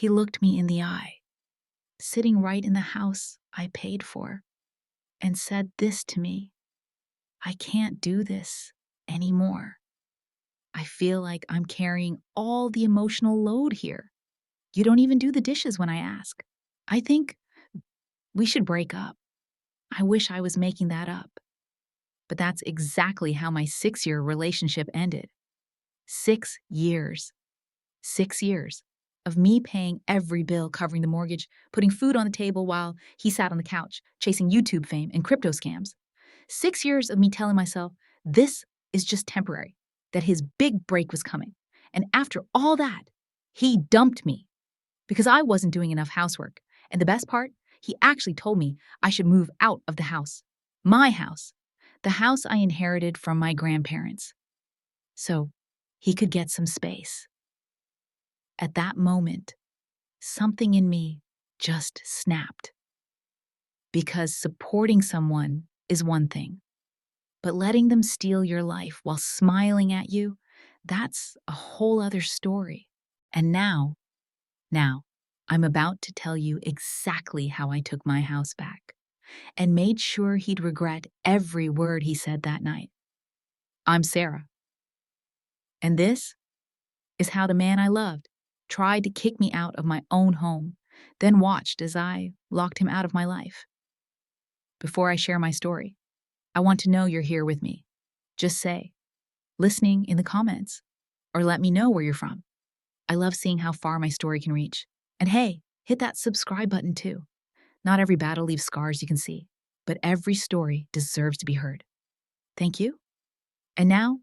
He looked me in the eye, sitting right in the house I paid for, and said this to me: "I can't do this anymore. I feel like I'm carrying all the emotional load here. You don't even do the dishes when I ask. I think we should break up." I wish I was making that up, but that's exactly how my 6-year relationship ended. 6 years. 6 years of me paying every bill, covering the mortgage, putting food on the table while he sat on the couch, chasing YouTube fame and crypto scams. 6 years of me telling myself this is just temporary, that his big break was coming. And after all that, he dumped me because I wasn't doing enough housework. And the best part, he actually told me I should move out of the house. My house. The house I inherited from my grandparents. So he could get some space. At that moment, something in me just snapped. Because supporting someone is one thing, but letting them steal your life while smiling at you, that's a whole other story. And now, I'm about to tell you exactly how I took my house back and made sure he'd regret every word he said that night. I'm Sarah, and this is how the man I loved tried to kick me out of my own home, then watched as I locked him out of my life. Before I share my story, I want to know you're here with me. Just say, listening in the comments, or let me know where you're from. I love seeing how far my story can reach. And hey, hit that subscribe button too. Not every battle leaves scars you can see, but every story deserves to be heard. Thank you. And now,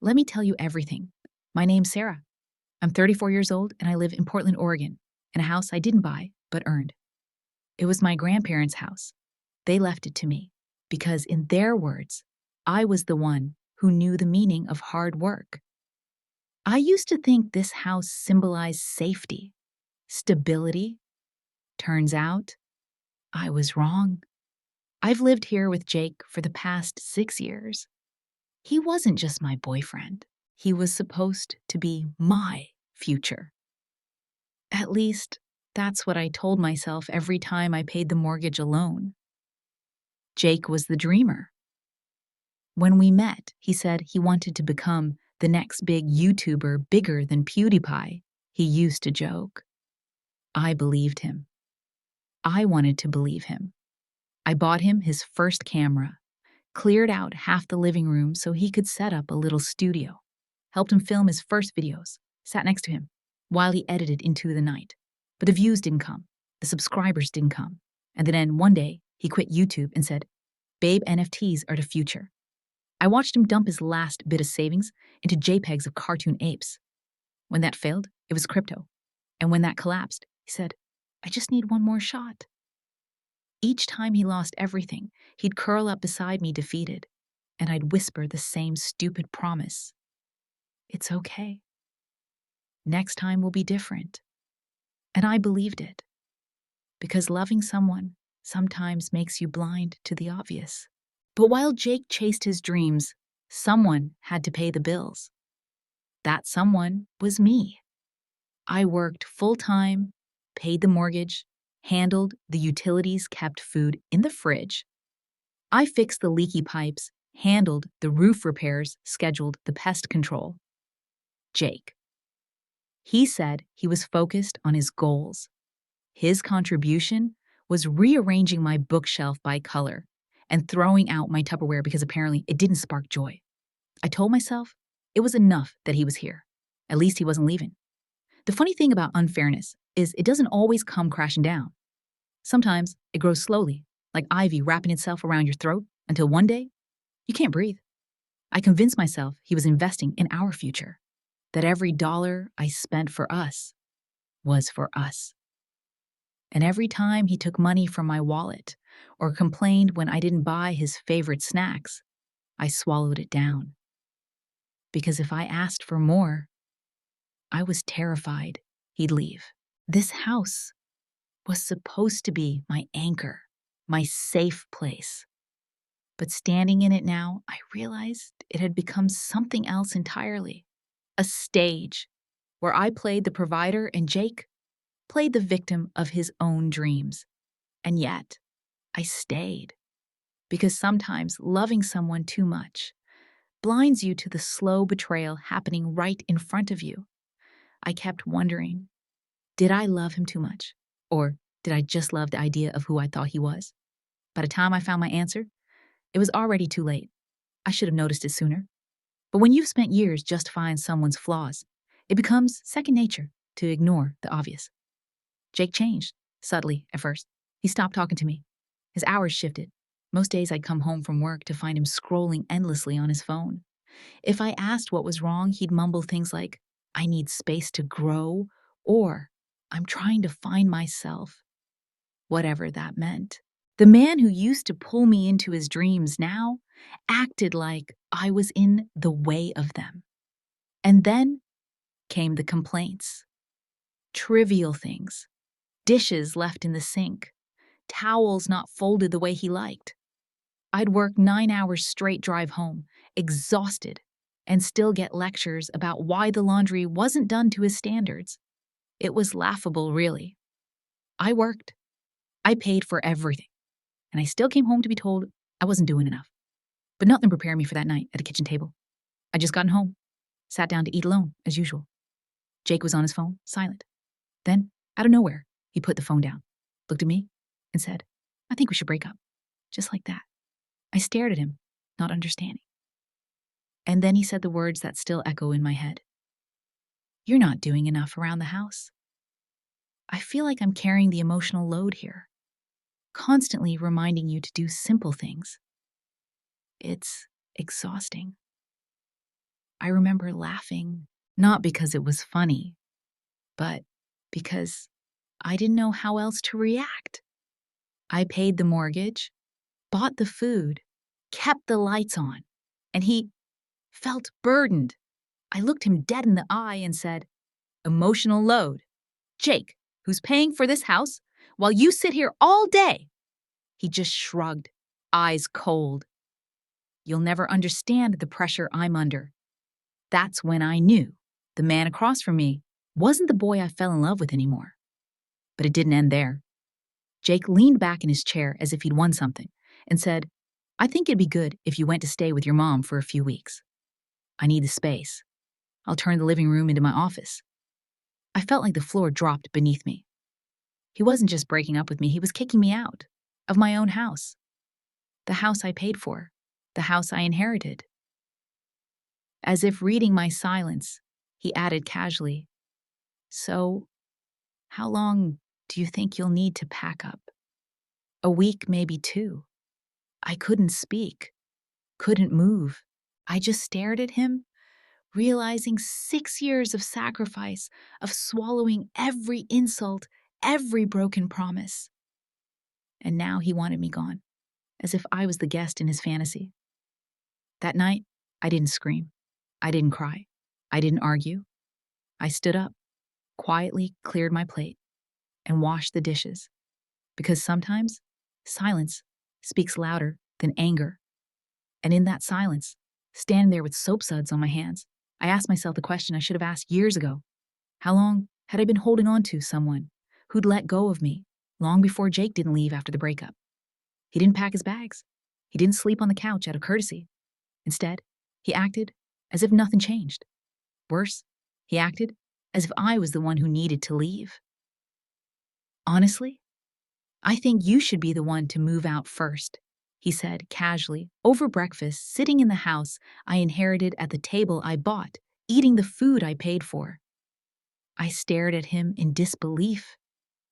let me tell you everything. My name's Sarah. I'm 34 years old and I live in Portland, Oregon, in a house I didn't buy, but earned. It was my grandparents' house. They left it to me because, in their words, I was the one who knew the meaning of hard work. I used to think this house symbolized safety, stability. Turns out, I was wrong. I've lived here with Jake for the past 6 years. He wasn't just my boyfriend. He was supposed to be my future. At least, that's what I told myself every time I paid the mortgage alone. Jake was the dreamer. When we met, he said he wanted to become the next big YouTuber bigger than PewDiePie. He used to joke. I believed him. I wanted to believe him. I bought him his first camera, cleared out half the living room so he could set up a little studio, helped him film his first videos, sat next to him while he edited into the night. But the views didn't come, the subscribers didn't come. And then one day, he quit YouTube and said, "Babe, NFTs are the future." I watched him dump his last bit of savings into JPEGs of cartoon apes. When that failed, it was crypto. And when that collapsed, he said, "I just need one more shot." Each time he lost everything, he'd curl up beside me defeated, and I'd whisper the same stupid promise. It's okay. Next time will be different. And I believed it. Because loving someone sometimes makes you blind to the obvious. But while Jake chased his dreams, someone had to pay the bills. That someone was me. I worked full-time, paid the mortgage, handled the utilities, kept food in the fridge. I fixed the leaky pipes, handled the roof repairs, scheduled the pest control. Jake. He said he was focused on his goals. His contribution was rearranging my bookshelf by color and throwing out my Tupperware because apparently it didn't spark joy. I told myself it was enough that he was here. At least he wasn't leaving. The funny thing about unfairness is it doesn't always come crashing down. Sometimes it grows slowly, like ivy wrapping itself around your throat, until one day, you can't breathe. I convinced myself he was investing in our future, that every dollar I spent for us was for us. And every time he took money from my wallet or complained when I didn't buy his favorite snacks, I swallowed it down. Because if I asked for more, I was terrified he'd leave. This house was supposed to be my anchor, my safe place. But standing in it now, I realized it had become something else entirely. A stage where I played the provider and Jake played the victim of his own dreams. And yet, I stayed. Because sometimes loving someone too much blinds you to the slow betrayal happening right in front of you. I kept wondering, did I love him too much? Or did I just love the idea of who I thought he was? By the time I found my answer, it was already too late. I should have noticed it sooner. But when you've spent years justifying someone's flaws, it becomes second nature to ignore the obvious. Jake changed, subtly at first. He stopped talking to me. His hours shifted. Most days I'd come home from work to find him scrolling endlessly on his phone. If I asked what was wrong, he'd mumble things like, "I need space to grow," or "I'm trying to find myself," whatever that meant. The man who used to pull me into his dreams now acted like I was in the way of them. And then came the complaints. Trivial things. Dishes left in the sink. Towels not folded the way he liked. I'd work 9 hours straight drive home, exhausted, and still get lectures about why the laundry wasn't done to his standards. It was laughable, really. I worked. I paid for everything. And I still came home to be told I wasn't doing enough. But nothing prepared me for that night at a kitchen table. I'd just gotten home, sat down to eat alone, as usual. Jake was on his phone, silent. Then, out of nowhere, he put the phone down, looked at me, and said, "I think we should break up." Just like that. I stared at him, not understanding. And then he said the words that still echo in my head. "You're not doing enough around the house. I feel like I'm carrying the emotional load here, constantly reminding you to do simple things. It's exhausting." I remember laughing, not because it was funny, but because I didn't know how else to react. I paid the mortgage, bought the food, kept the lights on, and he felt burdened. I looked him dead in the eye and said, "Emotional load. Jake, who's paying for this house, while you sit here all day." He just shrugged, eyes cold. "You'll never understand the pressure I'm under." That's when I knew the man across from me wasn't the boy I fell in love with anymore. But it didn't end there. Jake leaned back in his chair as if he'd won something and said, "I think it'd be good if you went to stay with your mom for a few weeks. I need the space. I'll turn the living room into my office." I felt like the floor dropped beneath me. He wasn't just breaking up with me, he was kicking me out of my own house. The house I paid for, the house I inherited. As if reading my silence, he added casually, "So, how long do you think you'll need to pack up?" "A week, maybe 2. I couldn't speak, couldn't move. I just stared at him, realizing 6 years of sacrifice, of swallowing every insult, every broken promise. And now he wanted me gone, as if I was the guest in his fantasy. That night, I didn't scream. I didn't cry. I didn't argue. I stood up, quietly cleared my plate, and washed the dishes. Because sometimes, silence speaks louder than anger. And in that silence, standing there with soap suds on my hands, I asked myself the question I should have asked years ago. How long had I been holding on to someone who'd let go of me long before Jake didn't leave after the breakup? He didn't pack his bags. He didn't sleep on the couch out of courtesy. Instead, he acted as if nothing changed. Worse, he acted as if I was the one who needed to leave. "Honestly, I think you should be the one to move out first," he said casually, over breakfast, sitting in the house I inherited at the table I bought, eating the food I paid for. I stared at him in disbelief,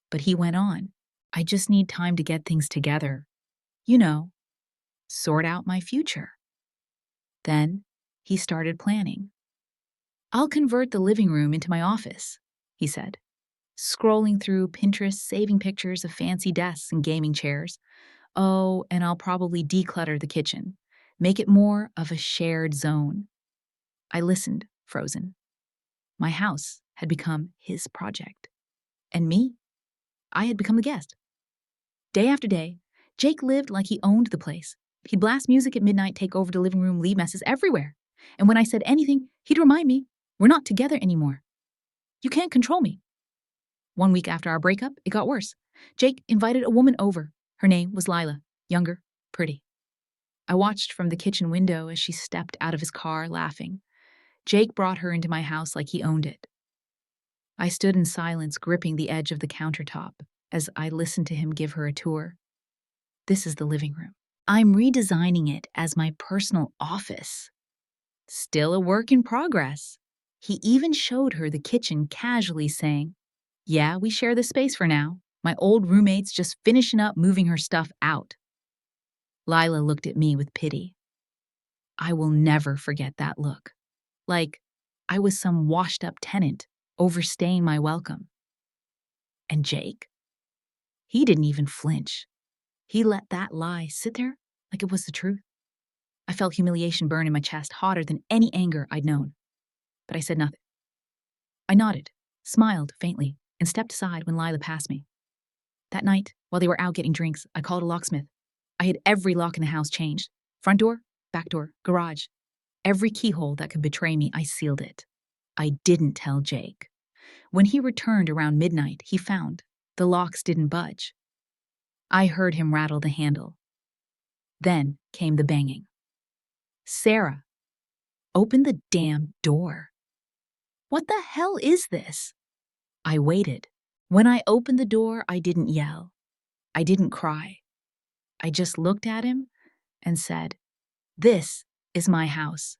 but he went on. "I just need time to get things together. You know, sort out my future." Then he started planning. "I'll convert the living room into my office," he said, scrolling through Pinterest, saving pictures of fancy desks and gaming chairs. "Oh, and I'll probably declutter the kitchen, make it more of a shared zone." I listened, frozen. My house had become his project. And me? I had become the guest. Day after day, Jake lived like he owned the place. He'd blast music at midnight, take over the living room, leave messes everywhere. And when I said anything, he'd remind me, "We're not together anymore. You can't control me." 1 week after our breakup, it got worse. Jake invited a woman over. Her name was Lila, younger, pretty. I watched from the kitchen window as she stepped out of his car, laughing. Jake brought her into my house like he owned it. I stood in silence, gripping the edge of the countertop as I listened to him give her a tour. This is the living room. I'm redesigning it as my personal office. Still a work in progress. He even showed her the kitchen, casually saying, "Yeah, we share this space for now. My old roommate's just finishing up moving her stuff out." Lila looked at me with pity. I will never forget that look. Like I was some washed-up tenant overstaying my welcome. And Jake? He didn't even flinch. He let that lie sit there like it was the truth. I felt humiliation burn in my chest, hotter than any anger I'd known. But I said nothing. I nodded, smiled faintly, and stepped aside when Lila passed me. That night, while they were out getting drinks, I called a locksmith. I had every lock in the house changed. Front door, back door, garage. Every keyhole that could betray me, I sealed it. I didn't tell Jake. When he returned around midnight, he found the locks didn't budge. I heard him rattle the handle. Then came the banging. "Sarah, open the damn door." What the hell is this? I waited. When I opened the door, I didn't yell. I didn't cry. I just looked at him and said, "This is my house.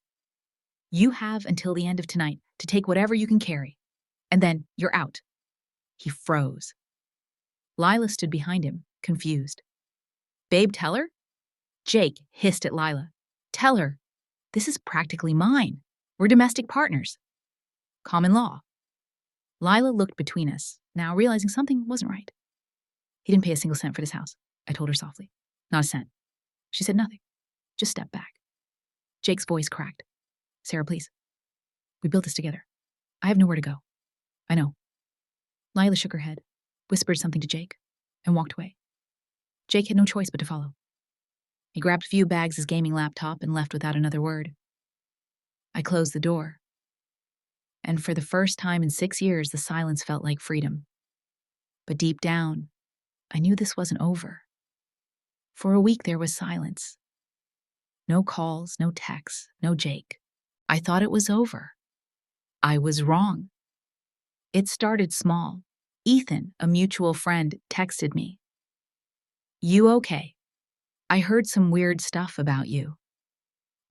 You have until the end of tonight to take whatever you can carry, and then you're out." He froze. Lila stood behind him, confused. "Babe, tell her?" Jake hissed at Lila. "Tell her. This is practically mine. We're domestic partners. Common law." Lila looked between us, now realizing something wasn't right. "He didn't pay a single cent for this house," I told her softly. "Not a cent." She said nothing, just stepped back. Jake's voice cracked. "Sarah, please. We built this together. I have nowhere to go." "I know." Lila shook her head, whispered something to Jake, and walked away. Jake had no choice but to follow. He grabbed a few bags, his gaming laptop, and left without another word. I closed the door. And for the first time in 6 years, the silence felt like freedom. But deep down, I knew this wasn't over. For a week, there was silence. No calls, no texts, no Jake. I thought it was over. I was wrong. It started small. Ethan, a mutual friend, texted me. "You okay? I heard some weird stuff about you."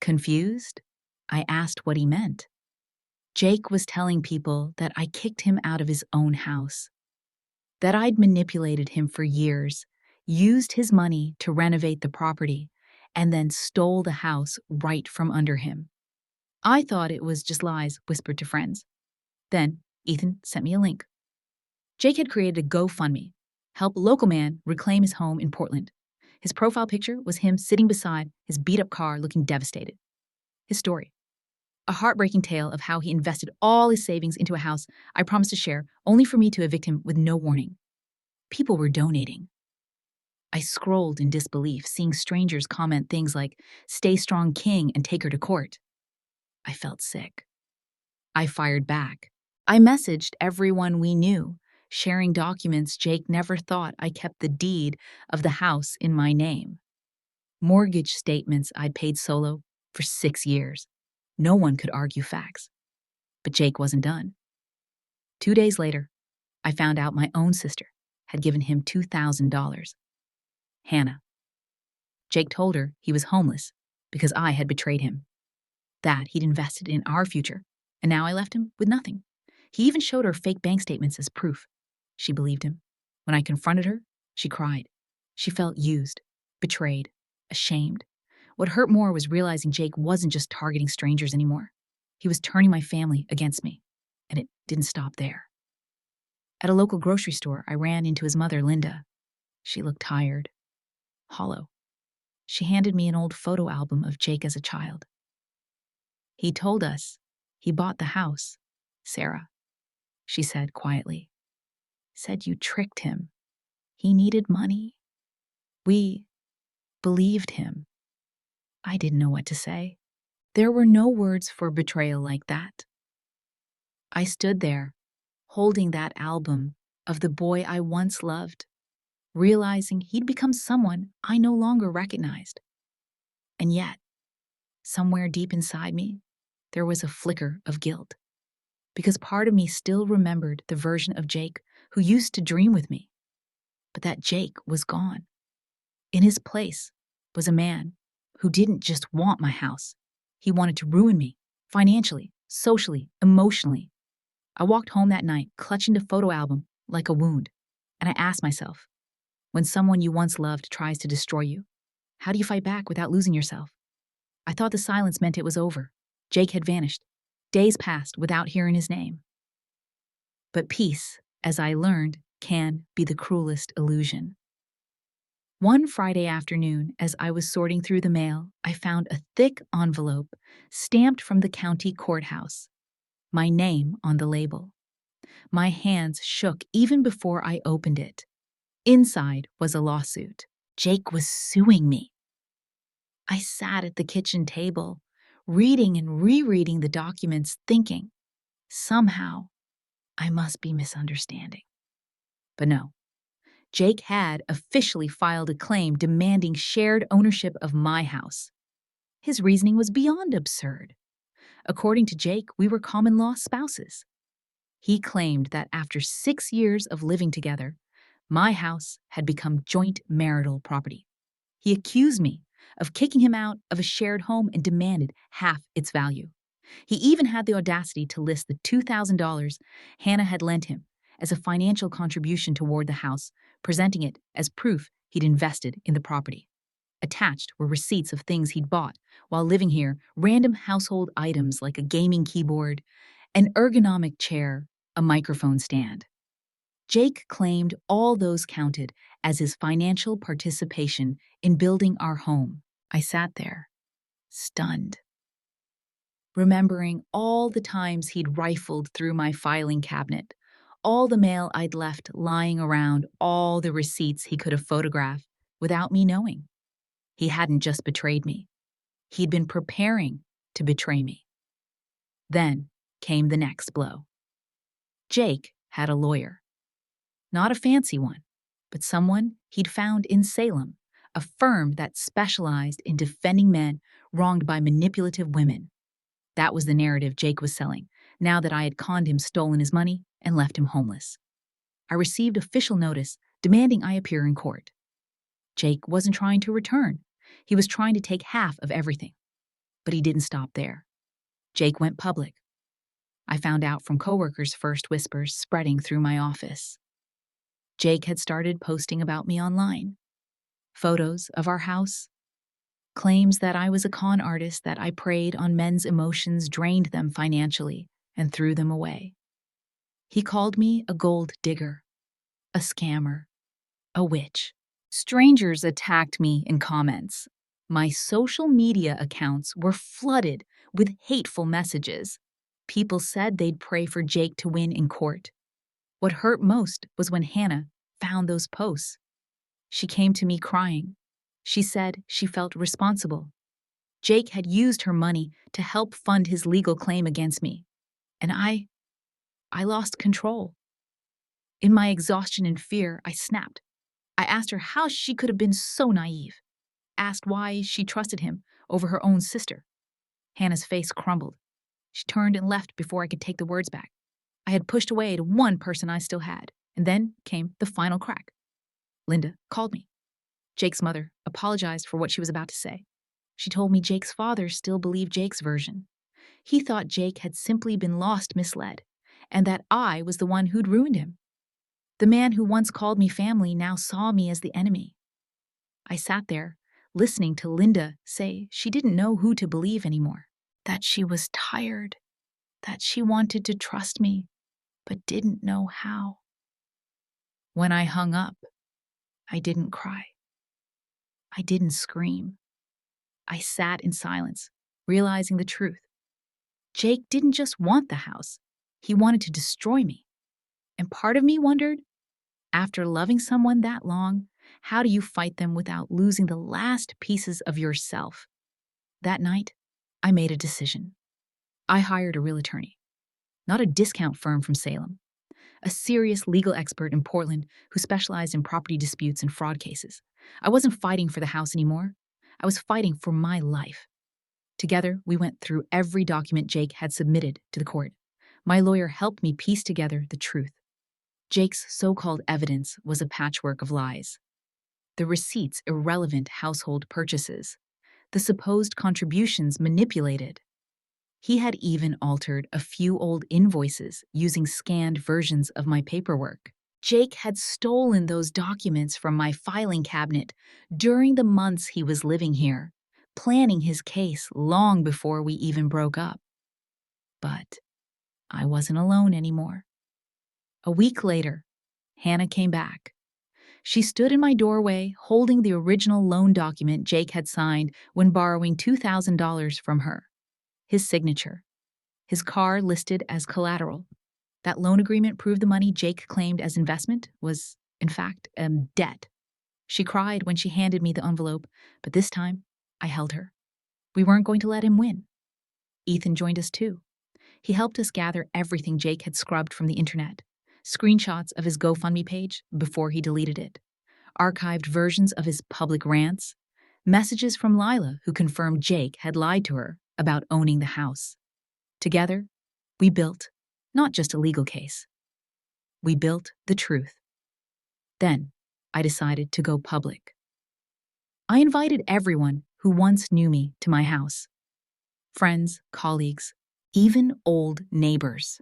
Confused, I asked what he meant. Jake was telling people that I kicked him out of his own house, that I'd manipulated him for years, used his money to renovate the property, and then stole the house right from under him. I thought it was just lies whispered to friends. Then Ethan sent me a link. Jake had created a GoFundMe, help a local man reclaim his home in Portland. His profile picture was him sitting beside his beat-up car looking devastated. His story. A heartbreaking tale of how he invested all his savings into a house I promised to share, only for me to evict him with no warning. People were donating. I scrolled in disbelief, seeing strangers comment things like, "Stay strong, king, and take her to court." I felt sick. I fired back. I messaged everyone we knew, sharing documents Jake never thought I kept the deed of the house in my name. Mortgage statements I'd paid solo for 6 years. No one could argue facts. But Jake wasn't done. 2 days later, I found out my own sister had given him $2,000. Hannah. Jake told her he was homeless because I had betrayed him, that he'd invested in our future, and now I left him with nothing. He even showed her fake bank statements as proof. She believed him. When I confronted her, she cried. She felt used, betrayed, ashamed. What hurt more was realizing Jake wasn't just targeting strangers anymore. He was turning my family against me, and it didn't stop there. At a local grocery store, I ran into his mother, Linda. She looked tired, hollow. She handed me an old photo album of Jake as a child. "He told us he bought the house, Sarah," she said quietly. "Said you tricked him. He needed money. We believed him." I didn't know what to say. There were no words for betrayal like that. I stood there, holding that album, of the boy I once loved, realizing he'd become someone I no longer recognized. And yet, somewhere deep inside me, there was a flicker of guilt, because part of me still remembered the version of Jake who used to dream with me. But that Jake was gone. In his place was a man who didn't just want my house. He wanted to ruin me, financially, socially, emotionally. I walked home that night, clutching the photo album like a wound, and I asked myself, when someone you once loved tries to destroy you, how do you fight back without losing yourself? I thought the silence meant it was over. Jake had vanished. Days passed without hearing his name. But peace, as I learned, can be the cruelest illusion. One Friday afternoon, as I was sorting through the mail, I found a thick envelope stamped from the county courthouse. My name on the label. My hands shook even before I opened it. Inside was a lawsuit. Jake was suing me. I sat at the kitchen table, reading and rereading the documents, thinking, somehow, I must be misunderstanding. But no, Jake had officially filed a claim demanding shared ownership of my house. His reasoning was beyond absurd. According to Jake, we were common law spouses. He claimed that after 6 years of living together, my house had become joint marital property. He accused me of kicking him out of a shared home and demanded half its value. He even had the audacity to list the $2,000 Hannah had lent him as a financial contribution toward the house, presenting it as proof he'd invested in the property. Attached were receipts of things he'd bought while living here, random household items like a gaming keyboard, an ergonomic chair, a microphone stand. Jake claimed all those counted as his financial participation in building our home. I sat there, stunned, remembering all the times he'd rifled through my filing cabinet, all the mail I'd left lying around, all the receipts he could have photographed without me knowing. He hadn't just betrayed me. He'd been preparing to betray me. Then came the next blow. Jake had a lawyer. Not a fancy one, but someone he'd found in Salem, a firm that specialized in defending men wronged by manipulative women. That was the narrative Jake was selling, now that I had conned him, stolen his money, and left him homeless. I received official notice demanding I appear in court. Jake wasn't trying to return. He was trying to take half of everything. But he didn't stop there. Jake went public. I found out from coworkers' first whispers spreading through my office. Jake had started posting about me online. Photos of our house. Claims that I was a con artist, that I preyed on men's emotions, drained them financially, and threw them away. He called me a gold digger, a scammer, a witch. Strangers attacked me in comments. My social media accounts were flooded with hateful messages. People said they'd pray for Jake to win in court. What hurt most was when Hannah found those posts. She came to me crying. She said she felt responsible. Jake had used her money to help fund his legal claim against me. And I lost control. In my exhaustion and fear, I snapped. I asked her how she could have been so naive. Asked why she trusted him over her own sister. Hannah's face crumbled. She turned and left before I could take the words back. I had pushed away the one person I still had, and then came the final crack. Linda called me. Jake's mother apologized for what she was about to say. She told me Jake's father still believed Jake's version. He thought Jake had simply been lost, misled, and that I was the one who'd ruined him. The man who once called me family now saw me as the enemy. I sat there, listening to Linda say she didn't know who to believe anymore, that she was tired, that she wanted to trust me, but didn't know how. When I hung up, I didn't cry. I didn't scream. I sat in silence, realizing the truth. Jake didn't just want the house. He wanted to destroy me. And part of me wondered, after loving someone that long, how do you fight them without losing the last pieces of yourself? That night, I made a decision. I hired a real attorney, not a discount firm from Salem, a serious legal expert in Portland who specialized in property disputes and fraud cases. I wasn't fighting for the house anymore. I was fighting for my life. Together, we went through every document Jake had submitted to the court. My lawyer helped me piece together the truth. Jake's so-called evidence was a patchwork of lies. The receipts irrelevant household purchases. The supposed contributions manipulated. He had even altered a few old invoices using scanned versions of my paperwork. Jake had stolen those documents from my filing cabinet during the months he was living here, planning his case long before we even broke up. But I wasn't alone anymore. A week later, Hannah came back. She stood in my doorway holding the original loan document Jake had signed when borrowing $2,000 from her. His signature. His car listed as collateral. That loan agreement proved the money Jake claimed as investment was, in fact, debt. She cried when she handed me the envelope, but this time, I held her. We weren't going to let him win. Ethan joined us too. He helped us gather everything Jake had scrubbed from the internet. Screenshots of his GoFundMe page before he deleted it. Archived versions of his public rants. Messages from Lila who confirmed Jake had lied to her about owning the house. Together, we built not just a legal case. We built the truth. Then, I decided to go public. I invited everyone who once knew me to my house. Friends, colleagues, even old neighbors.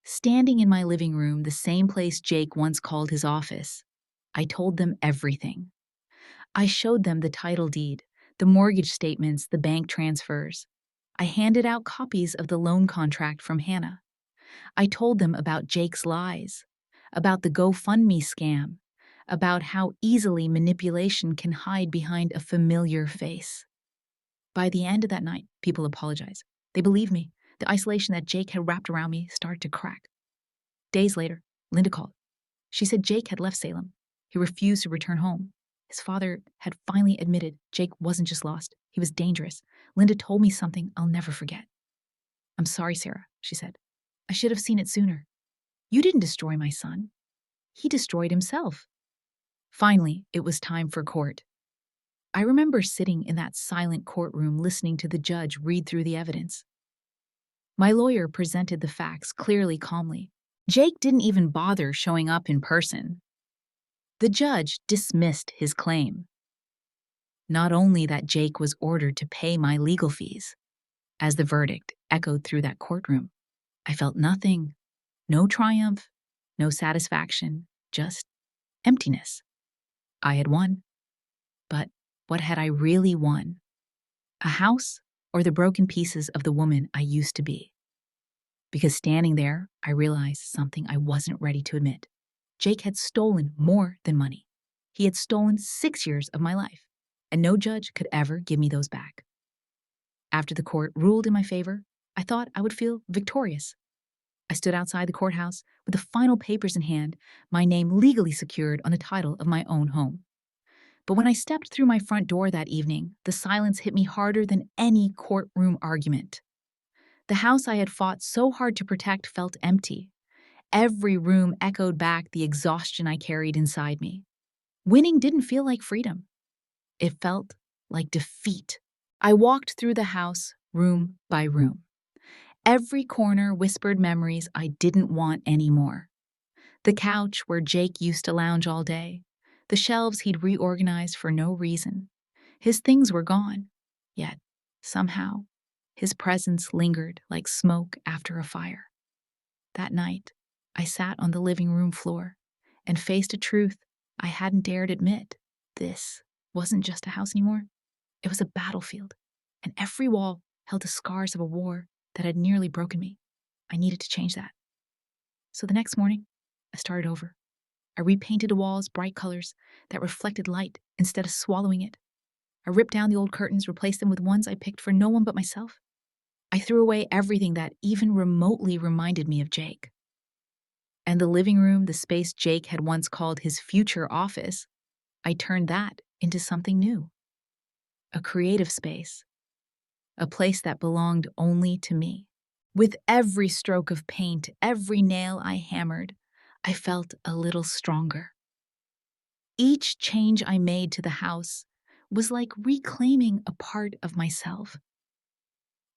Standing in my living room, the same place Jake once called his office, I told them everything. I showed them the title deed, the mortgage statements, the bank transfers. I handed out copies of the loan contract from Hannah. I told them about Jake's lies, about the GoFundMe scam, about how easily manipulation can hide behind a familiar face. By the end of that night, people apologized. They believed me. The isolation that Jake had wrapped around me started to crack. Days later, Linda called. She said Jake had left Salem. He refused to return home. His father had finally admitted Jake wasn't just lost, he was dangerous. Linda told me something I'll never forget. "I'm sorry, Sarah," she said. "I should have seen it sooner. You didn't destroy my son. He destroyed himself." Finally, it was time for court. I remember sitting in that silent courtroom listening to the judge read through the evidence. My lawyer presented the facts clearly, calmly. Jake didn't even bother showing up in person. The judge dismissed his claim. Not only that Jake was ordered to pay my legal fees. As the verdict echoed through that courtroom, I felt nothing. No triumph, no satisfaction, just emptiness. I had won. But what had I really won? A house or the broken pieces of the woman I used to be? Because standing there, I realized something I wasn't ready to admit. Jake had stolen more than money. He had stolen 6 years of my life, and no judge could ever give me those back. After the court ruled in my favor, I thought I would feel victorious. I stood outside the courthouse with the final papers in hand, my name legally secured on the title of my own home. But when I stepped through my front door that evening, the silence hit me harder than any courtroom argument. The house I had fought so hard to protect felt empty. Every room echoed back the exhaustion I carried inside me. Winning didn't feel like freedom. It felt like defeat. I walked through the house, room by room. Every corner whispered memories I didn't want anymore. The couch where Jake used to lounge all day. The shelves he'd reorganized for no reason. His things were gone, yet, somehow, his presence lingered like smoke after a fire. That night, I sat on the living room floor and faced a truth I hadn't dared admit. This wasn't just a house anymore. It was a battlefield, and every wall held the scars of a war that had nearly broken me. I needed to change that. So the next morning, I started over. I repainted the walls bright colors that reflected light instead of swallowing it. I ripped down the old curtains, replaced them with ones I picked for no one but myself. I threw away everything that even remotely reminded me of Jake. And the living room, the space Jake had once called his future office, I turned that into something new. A creative space. A place that belonged only to me. With every stroke of paint, every nail I hammered, I felt a little stronger. Each change I made to the house was like reclaiming a part of myself.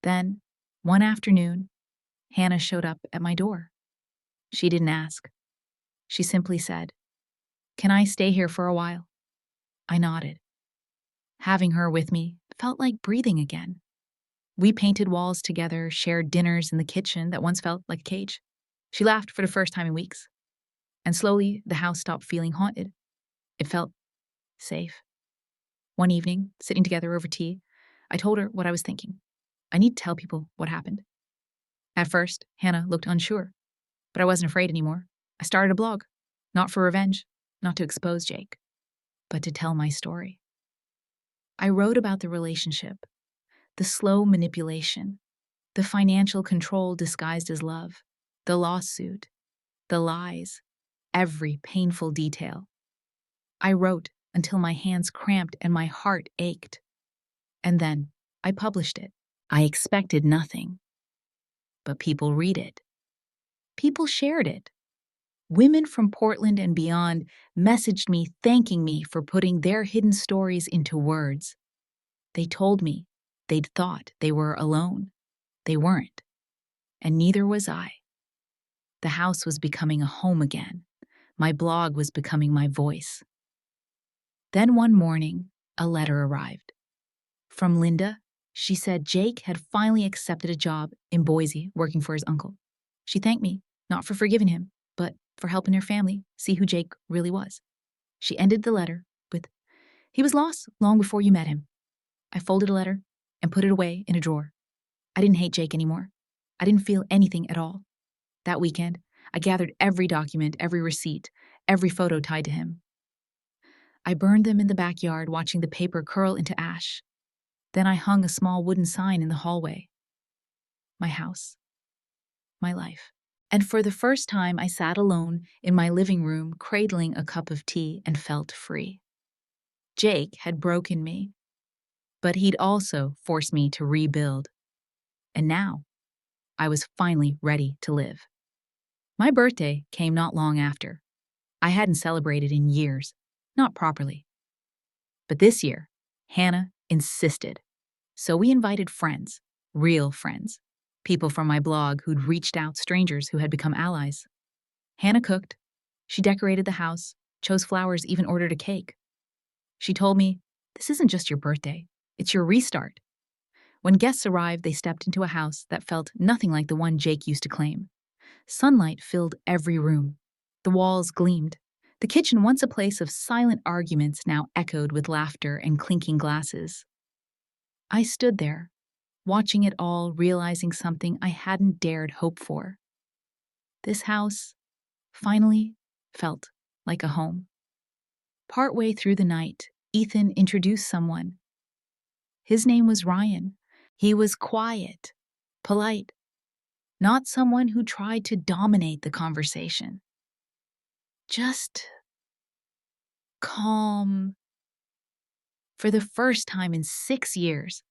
Then, one afternoon, Hannah showed up at my door. She didn't ask. She simply said, "Can I stay here for a while?" I nodded. Having her with me felt like breathing again. We painted walls together, shared dinners in the kitchen that once felt like a cage. She laughed for the first time in weeks. And slowly, the house stopped feeling haunted. It felt safe. One evening, sitting together over tea, I told her what I was thinking. I need to tell people what happened. At first, Hannah looked unsure, but I wasn't afraid anymore. I started a blog, not for revenge, not to expose Jake, but to tell my story. I wrote about the relationship, the slow manipulation, the financial control disguised as love, the lawsuit, the lies, every painful detail. I wrote until my hands cramped and my heart ached. And then I published it. I expected nothing. But people read it. People shared it. Women from Portland and beyond messaged me thanking me for putting their hidden stories into words. They told me they'd thought they were alone. They weren't. And neither was I. The house was becoming a home again. My blog was becoming my voice. Then one morning, a letter arrived. From Linda. She said Jake had finally accepted a job in Boise working for his uncle. She thanked me, not for forgiving him, but for helping her family see who Jake really was. She ended the letter with, "He was lost long before you met him." I folded the letter and put it away in a drawer. I didn't hate Jake anymore. I didn't feel anything at all. That weekend, I gathered every document, every receipt, every photo tied to him. I burned them in the backyard, watching the paper curl into ash. Then I hung a small wooden sign in the hallway. My house. My life. And for the first time, I sat alone in my living room, cradling a cup of tea, and felt free. Jake had broken me, but he'd also forced me to rebuild. And now, I was finally ready to live. My birthday came not long after. I hadn't celebrated in years, not properly. But this year, Hannah insisted. So we invited friends, real friends, people from my blog who'd reached out, strangers who had become allies. Hannah cooked. She decorated the house, chose flowers, even ordered a cake. She told me, "This isn't just your birthday, it's your restart." When guests arrived, they stepped into a house that felt nothing like the one Jake used to claim. Sunlight filled every room. The walls gleamed. The kitchen, once a place of silent arguments, now echoed with laughter and clinking glasses. I stood there, watching it all, realizing something I hadn't dared hope for. This house finally felt like a home. Partway through the night, Ethan introduced someone. His name was Ryan. He was quiet, polite, not someone who tried to dominate the conversation. Just calm. For the first time in 6 years,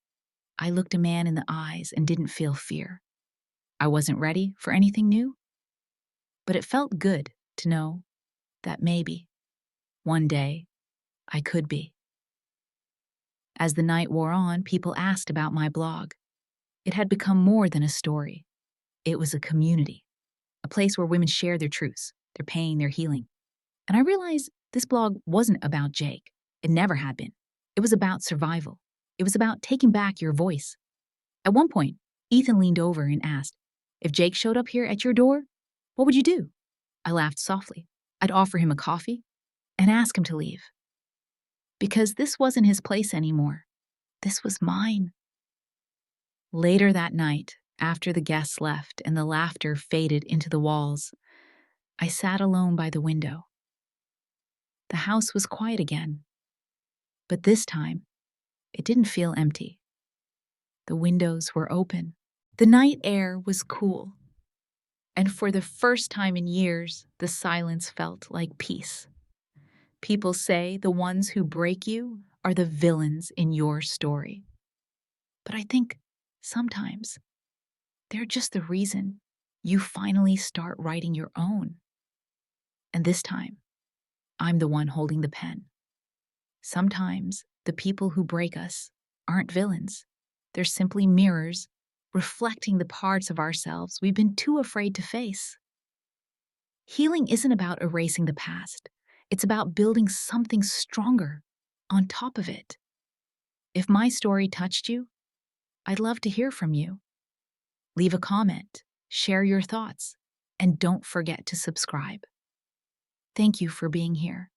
I looked a man in the eyes and didn't feel fear. I wasn't ready for anything new, but it felt good to know that maybe, one day, I could be. As the night wore on, people asked about my blog. It had become more than a story. It was a community, a place where women share their truths, their pain, their healing. And I realized this blog wasn't about Jake. It never had been. It was about survival. It was about taking back your voice. At one point, Ethan leaned over and asked, "If Jake showed up here at your door, what would you do?" I laughed softly. I'd offer him a coffee and ask him to leave. Because this wasn't his place anymore. This was mine. Later that night, after the guests left and the laughter faded into the walls, I sat alone by the window. The house was quiet again. But this time, it didn't feel empty. The windows were open. The night air was cool. And for the first time in years, the silence felt like peace. People say the ones who break you are the villains in your story. But I think sometimes They're just the reason you finally start writing your own. And this time, I'm the one holding the pen. Sometimes the people who break us aren't villains. They're simply mirrors reflecting the parts of ourselves we've been too afraid to face. Healing isn't about erasing the past. It's about building something stronger on top of it. If my story touched you, I'd love to hear from you. Leave a comment, share your thoughts, and don't forget to subscribe. Thank you for being here.